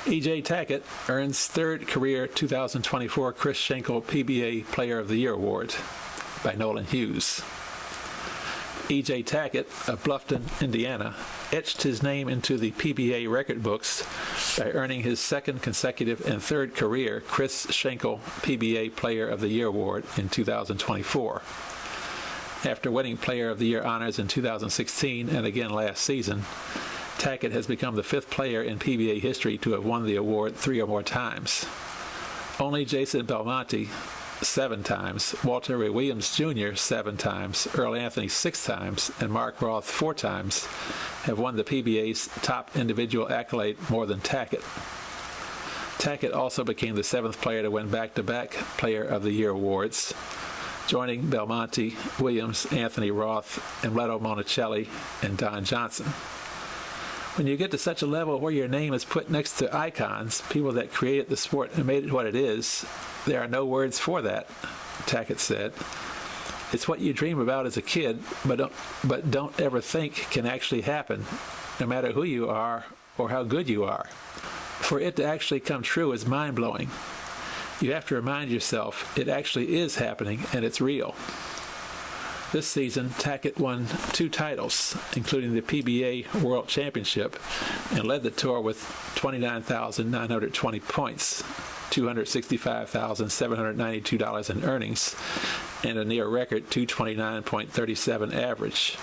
E.J. Tackett earns third career 2024 Chris Schenkel PBA Player of the Year award by Nolan Hughes. E.J. Tackett of Bluffton, Indiana, etched his name into the PBA record books by earning his second consecutive and third career Chris Schenkel PBA Player of the Year award in 2024. After winning Player of the Year honors in 2016 and again last season, Tackett has become the fifth player in PBA history to have won the award 3 or more times. Only Jason Belmonte 7 times, Walter Ray Williams Jr. 7 times, Earl Anthony 6 times, and Mark Roth 4 times have won the PBA's top individual accolade more than Tackett. Tackett also became the 7th player to win back-to-back Player of the Year awards, joining Belmonte, Williams, Anthony Roth, and Leto Monicelli and Don Johnson. When you get to such a level where your name is put next to icons, people that created the sport and made it what it is, there are no words for that, Tackett said. It's what you dream about as a kid, but don't ever think can actually happen, no matter who you are or how good you are. For it to actually come true is mind-blowing. You have to remind yourself it actually is happening and it's real. This season, Tackett won 2 titles, including the PBA World Championship, and led the tour with 29,920 points, $265,792 in earnings, and a near-record 229.37 average.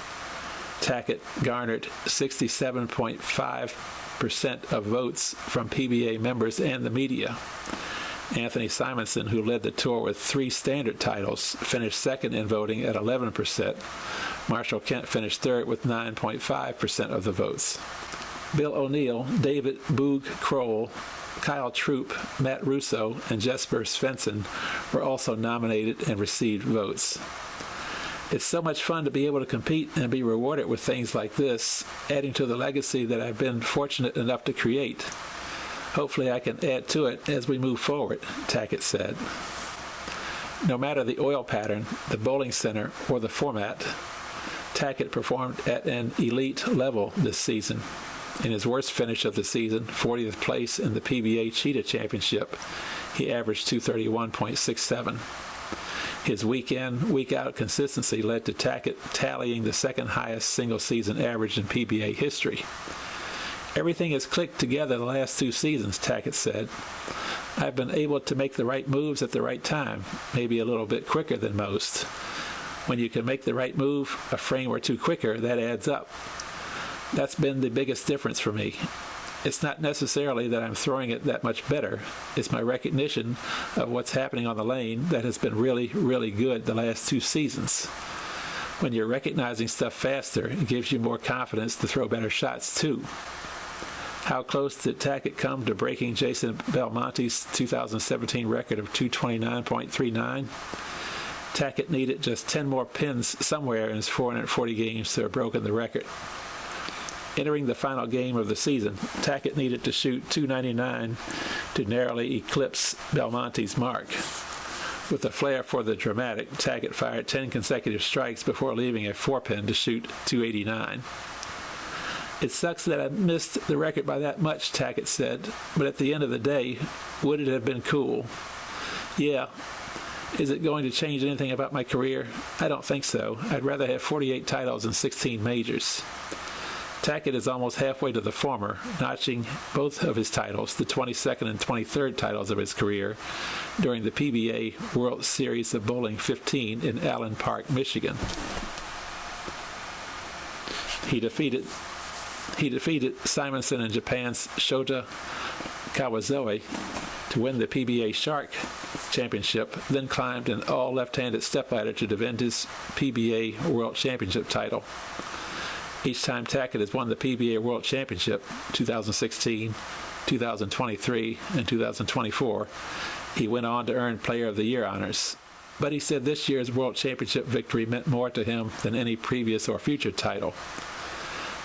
Tackett garnered 67.5% of votes from PBA members and the media. Anthony Simonson, who led the tour with 3 standard titles, finished second in voting at 11%. Marshall Kent finished third with 9.5% of the votes. Bill O'Neill, David Boog Kroll, Kyle Troop, Matt Russo, and Jesper Svensson were also nominated and received votes. It's so much fun to be able to compete and be rewarded with things like this, adding to the legacy that I've been fortunate enough to create. Hopefully I can add to it as we move forward, Tackett said. No matter the oil pattern, the bowling center, or the format, Tackett performed at an elite level this season. In his worst finish of the season, 40th place in the PBA Cheetah Championship, he averaged 231.67. His week-in, week-out consistency led to Tackett tallying the second highest single-season average in PBA history. Everything has clicked together the last 2 seasons, Tackett said. I've been able to make the right moves at the right time, maybe a little bit quicker than most. When you can make the right move a frame or 2 quicker, that adds up. That's been the biggest difference for me. It's not necessarily that I'm throwing it that much better. It's my recognition of what's happening on the lane that has been really, really good the last 2 seasons. When you're recognizing stuff faster, it gives you more confidence to throw better shots too. How close did Tackett come to breaking Jason Belmonte's 2017 record of 229.39? Tackett needed just 10 more pins somewhere in his 440 games to have broken the record. Entering the final game of the season, Tackett needed to shoot 299 to narrowly eclipse Belmonte's mark. With a flair for the dramatic, Tackett fired 10 consecutive strikes before leaving a 4-pin to shoot 289. It sucks that I missed the record by that much, Tackett said, but at the end of the day, would it have been cool? Yeah. Is it going to change anything about my career? I don't think so. I'd rather have 48 titles and 16 majors. Tackett is almost halfway to the former, notching both of his titles, the 22nd and 23rd titles of his career, during the PBA World Series of Bowling 15 in Allen Park, Michigan. He defeated Simonson in Japan's Shota Kawazoe to win the PBA Shark Championship, then climbed an all-left-handed stepladder to defend his PBA World Championship title. Each time Tackett has won the PBA World Championship, 2016, 2023, and 2024, he went on to earn Player of the Year honors. But he said this year's World Championship victory meant more to him than any previous or future title.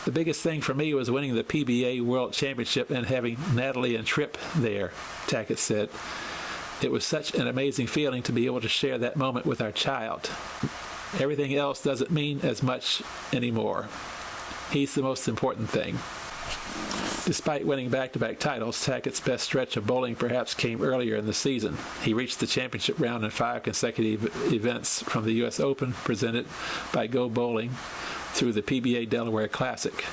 The biggest thing for me was winning the PBA World Championship and having Natalie and Tripp there, Tackett said. It was such an amazing feeling to be able to share that moment with our child. Everything else doesn't mean as much anymore. He's the most important thing. Despite winning back-to-back titles, Tackett's best stretch of bowling perhaps came earlier in the season. He reached the championship round in 5 consecutive events, from the U.S. Open, presented by Go Bowling, through the PBA Delaware Classic.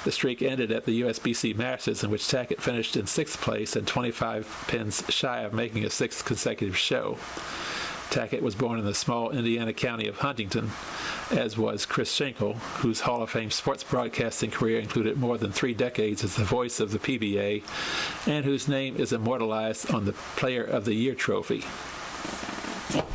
The streak ended at the USBC Masters, in which Tackett finished in 6th place and 25 pins shy of making a 6th consecutive show. Tackett was born in the small Indiana county of Huntington, as was Chris Schenkel, whose Hall of Fame sports broadcasting career included more than 3 decades as the voice of the PBA, and whose name is immortalized on the Player of the Year trophy.